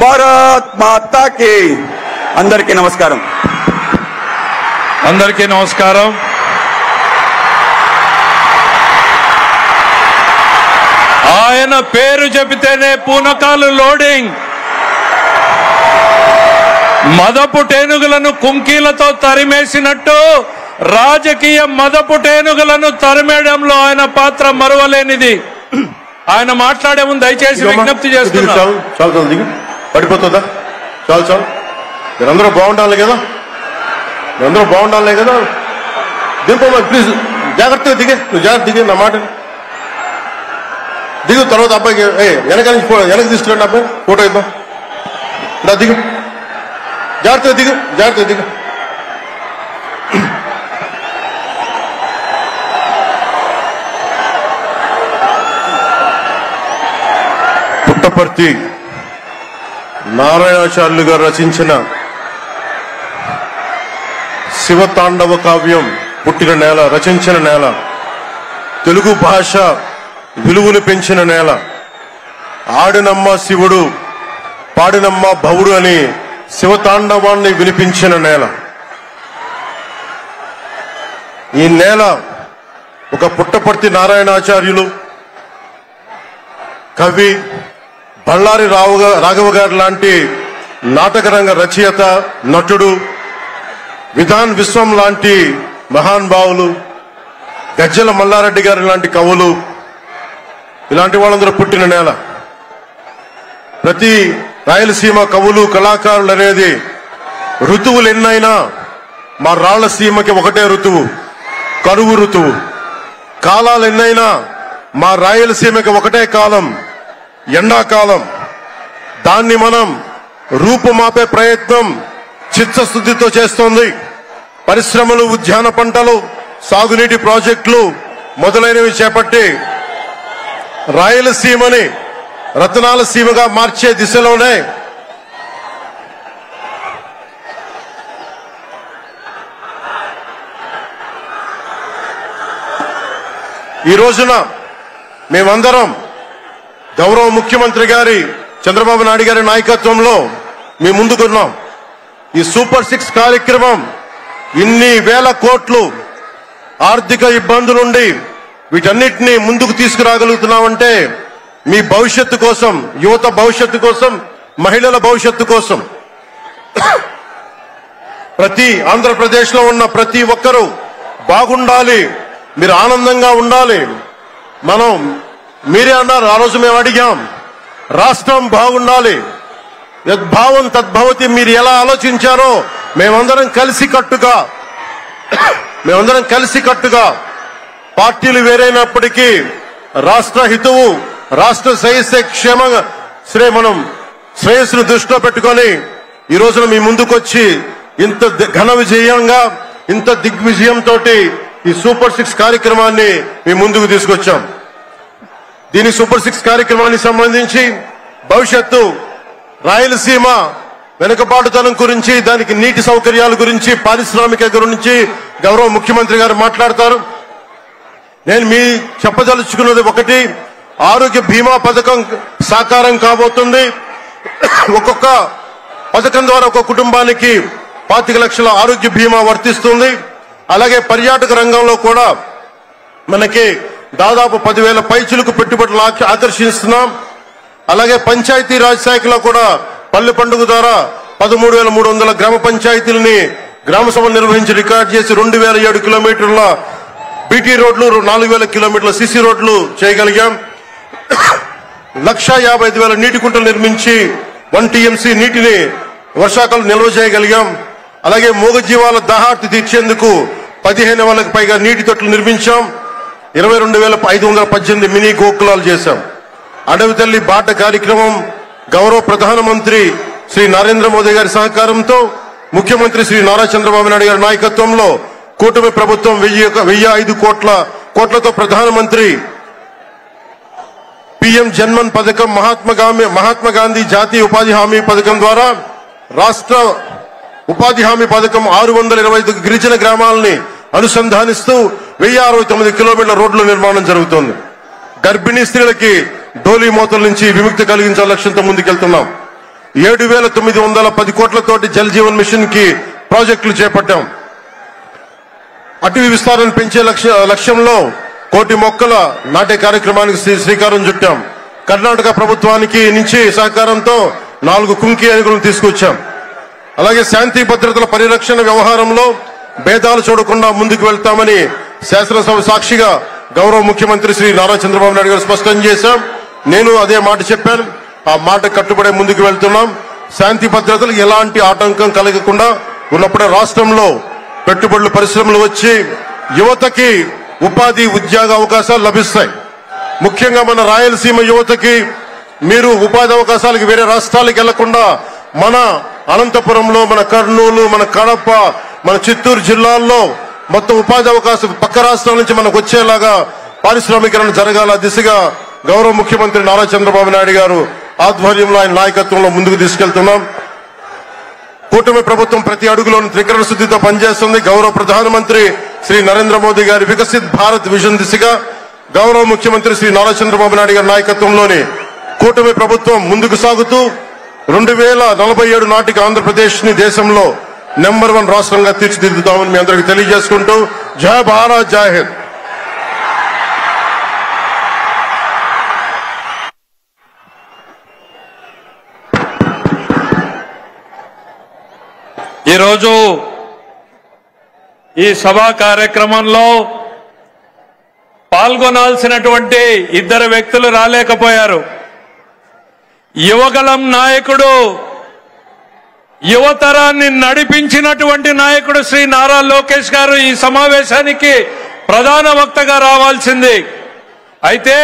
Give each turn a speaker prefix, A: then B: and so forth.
A: భారత్ మాతా key. అందరికీ నమస్కారం.
B: అందరికీ నమస్కారం. ఆయన పేరు చెబితేనే పూనకాలు లోడింగ్. మదపు టేనుగులను కుంకీలతో తరిమేసినట్టు రాజకీయ మదపు టేనుగులను తరిమేయడంలో ఆయన పాత్ర మరువలేనిది. ఆయన మాట్లాడే ముందు దయచేసి విజ్ఞప్తి చేస్తున్నాను.
C: చాలు దిగు, పడిపోతుందా? చాలు చాలు. మీరందరూ బాగుండాలి కదా, మీరందరూ బాగుండాలి కదా. దింపమ్మా ప్లీజ్, జాగ్రత్తగా దిగే, నువ్వు జాగ్రత్త దిగే, నా మాట దిగు. తర్వాత అబ్బాయికి వెనక తీసుకురండి, అబ్బాయి ఫోటో ఇద్దాం. ఇలా దిగు, జాగ్రత్తగా దిగు, జాగ్రత్తగా దిగు. పుట్టపర్తి నారాయణాచార్యులు గారు రచించిన శివతాండవ కావ్యం పుట్టిన నేల, రచించిన నేల, తెలుగు భాష విలువలు పెంచిన నేల, ఆడినమ్మ శివుడు పాడినమ్మ భవుడు అని శివతాండవాన్ని వినిపించిన నేల. ఈ నేల ఒక పుట్టపర్తి నారాయణాచార్యులు, కవి బళ్ళారి రాఘవ గారు లాంటి నాటకరంగ రచయిత, నటుడు, విధాన్ విశ్వం లాంటి మహానుభావులు, గజ్జల మల్లారెడ్డి గారు లాంటి కవులు, ఇలాంటి వాళ్ళందరూ పుట్టిన నేల. ప్రతి రాయలసీమ కవులు కళాకారులు అనేది ఋతువులు ఎన్నైనా మా రాళ్లసీమకి ఒకటే ఋతువు, కరువు ఋతువు. కాలాలు ఎన్నైనా మా రాయలసీమకి ఒకటే కాలం, ఎండాకాలం. దాన్ని మనం రూపుమాపే ప్రయత్నం చిత్తశుద్ధితో చేస్తోంది. పరిశ్రమలు, ఉద్యాన పంటలు, సాగునీటి ప్రాజెక్టులు మొదలైనవి చేపట్టి రాయలసీమని రతనాల సీమగా మార్చే దిశలోనే ఈ రోజున మేమందరం గౌరవ ముఖ్యమంత్రి గారి చంద్రబాబు నాయుడు గారి నాయకత్వంలో మీ ముందుకున్నాం. ఈ సూపర్ 6 కార్యక్రమం ఇన్ని వేల కోట్లు ఆర్థిక ఇబ్బందులుండి వీటన్నిటినీ ముందుకు తీసుకురాగలుగుతున్నామంటే మీ భవిష్యత్తు కోసం, యువత భవిష్యత్తు కోసం, మహిళల భవిష్యత్తు కోసం, ప్రతి ఆంధ్రప్రదేశ్ లో ఉన్న ప్రతి ఒక్కరూ బాగుండాలి, మీరు ఆనందంగా ఉండాలి. మనం మీరే అన్నారు, ఆ రోజు మేము అడిగాం, రాష్ట్రం బాగుండాలి, యద్భావం తద్భవతి. మీరు ఎలా ఆలోచించారో మేమందరం కలిసికట్టుగా పార్టీలు వేరైనప్పటికీ రాష్ట్ర హితువు, రాష్ట్ర శ్రేయస్సును దృష్టిలో పెట్టుకొని ఈ రోజున మీ ముందుకొచ్చి ఇంత ఘన విజయంగా, ఇంత దిగ్విజయంతో ఈ సూపర్ 6 కార్యక్రమాన్ని మీ ముందుకు తీసుకొచ్చాం. దీని సూపర్ 6 కార్యక్రమానికి సంబంధించి భవిష్యత్తు రాయలసీమ వెనుకబాటుతనం గురించి, దానికి నీటి సౌకర్యాల గురించి, పారిశ్రామిక గురించి గౌరవ ముఖ్యమంత్రి గారు మాట్లాడతారు. నేను మీ చెప్పదలుచుకున్నది ఒకటి, ఆరోగ్య బీమా పథకం సాకారం కాబోతుంది. ఒక్కొక్క పథకం ద్వారా ఒక కుటుంబానికి 25 లక్షల ఆరోగ్య బీమా వర్తిస్తుంది. అలాగే పర్యాటక రంగంలో కూడా మనకి దాదాపు 10,000 పైచులకు పెట్టుబడులు ఆకర్షిస్తున్నాం. అలాగే పంచాయతీ రాజ్ శాఖలో కూడా పల్లె పండుగ ద్వారా 13,300 గ్రామ పంచాయతీలని గ్రామ సభలు నిర్వహించి రికార్డు చేసి 2,007 కిలోమీటర్ల బీటీ రోడ్లు, 4,000 కిలోమీటర్ల సిసి రోడ్లు చేయగలిగాం. 1,55,000 నీటి కుంటలు నిర్మించి 1 టీఎంసీ నీటిని వర్షాకాలం నిల్వ చేయగలిగాం. అలాగే మూగజీవాల దాహార్తి తీర్చేందుకు 15,000కు పైగా నీటి తొట్లు నిర్మించాం. 22,518 మినీ గోకులాలు చేశాం. అడవి తల్లి బాట కార్యక్రమం గౌరవ ప్రధానమంత్రి శ్రీ నరేంద్ర మోదీ గారి సహకారంతో, ముఖ్యమంత్రి శ్రీ నారా చంద్రబాబు నాయుడు గారి నాయకత్వంలో కూటమి ప్రభుత్వం 1,005 కోట్లతో ప్రధానమంత్రి పీఎం జన్మన్ పథకం, మహాత్మా గాంధీ జాతీయ ఉపాధి హామీ పథకం ద్వారా రాష్ట్ర ఉపాధి హామీ పథకం 625 గిరిజన గ్రామాలని అనుసంధానిస్తూ 1069 కిలోమీటర్ల రోడ్ల నిర్మాణం జరుగుతోంది. గర్భిణీ స్త్రీలకి డోలీ మోతల నుంచి విముక్తి కలిగించాల లక్ష్యంతో ముందుకెళ్తున్నాం. 7,910 కోట్లతోటి జల్ జీవన్ మిషన్ కి ప్రాజెక్టులు చేపట్టాం. అటవీ విస్తారాన్ని పెంచే లక్ష్యంలో 1 కోటి మొక్కల నాటే కార్యక్రమానికి శ్రీకారం చుట్టాం. కర్ణాటక ప్రభుత్వానికి నుంచి సహకారంతో 4 కుంకి ఏనుగులను తీసుకొచ్చాం. అలాగే శాంతి భద్రతల పరిరక్షణ వ్యవహారంలో భేదాలు చూడకుండా ముందుకు వెళ్తామని శాసనసభ సాక్షిగా గౌరవ ముఖ్యమంత్రి శ్రీ నారా చంద్రబాబు నాయుడు గారు స్పష్టం చేశాం. నేను అదే మాట చెప్పాను. ఆ మాట కట్టుబడే ముందుకు వెళ్తున్నాం. శాంతి భద్రతలు ఎలాంటి ఆటంకం కలగకుండా ఉన్నప్పుడే రాష్ట్రంలో పెట్టుబడులు పరిశ్రమలు వచ్చి యువతకి ఉపాధి ఉద్యోగ అవకాశాలు లభిస్తాయి. ముఖ్యంగా మన రాయలసీమ యువతకి మీరు ఉపాధి అవకాశాలకు వేరే రాష్ట్రాలకు వెళ్లకుండా మన అనంతపురంలో, మన కర్నూలు, మన కడప, మన చిత్తూరు జిల్లాల్లో మొత్తం ఉపాధి అవకాశం పక్క రాష్ట్రాల నుంచి మనకు వచ్చేలాగా పారిశ్రామికరణ జరగాల దిశగా గౌరవ ముఖ్యమంత్రి నారా చంద్రబాబు నాయుడు గారు ఆధ్వర్యంలో ఆయన నాయకత్వంలో ముందుకు తీసుకెళ్తున్నాం. కూటమి ప్రభుత్వం ప్రతి అడుగులోనూ త్రికరణ శుద్ధితో పనిచేస్తుంది. గౌరవ ప్రధానమంత్రి శ్రీ నరేంద్ర మోదీ గారి వికసిత్ భారత్ విజన్ దిశగా గౌరవ ముఖ్యమంత్రి శ్రీ నారా చంద్రబాబు నాయుడు గారి నాయకత్వంలోని కూటమి ప్రభుత్వం ముందుకు సాగుతూ 2047 నాటికి ఆంధ్రప్రదేశ్ ని దేశంలో నెంబర్ 1 రాష్ట్రంగా తీర్చిదిద్దుతామని మీ అందరికీ తెలియజేసుకుంటూ జై భారత్, జై హింద్.
B: ఈరోజు ఈ సభా కార్యక్రమంలో పాల్గొనాల్సినటువంటి 2 వ్యక్తులు రాలేకపోయారు. యువగళం నాయకుడు, యువతరాన్ని నడిపించినటువంటి నాయకుడు శ్రీ నారా లోకేష్ గారు ఈ సమావేశానికి ప్రధాన వక్తగా రావాల్సింది. అయితే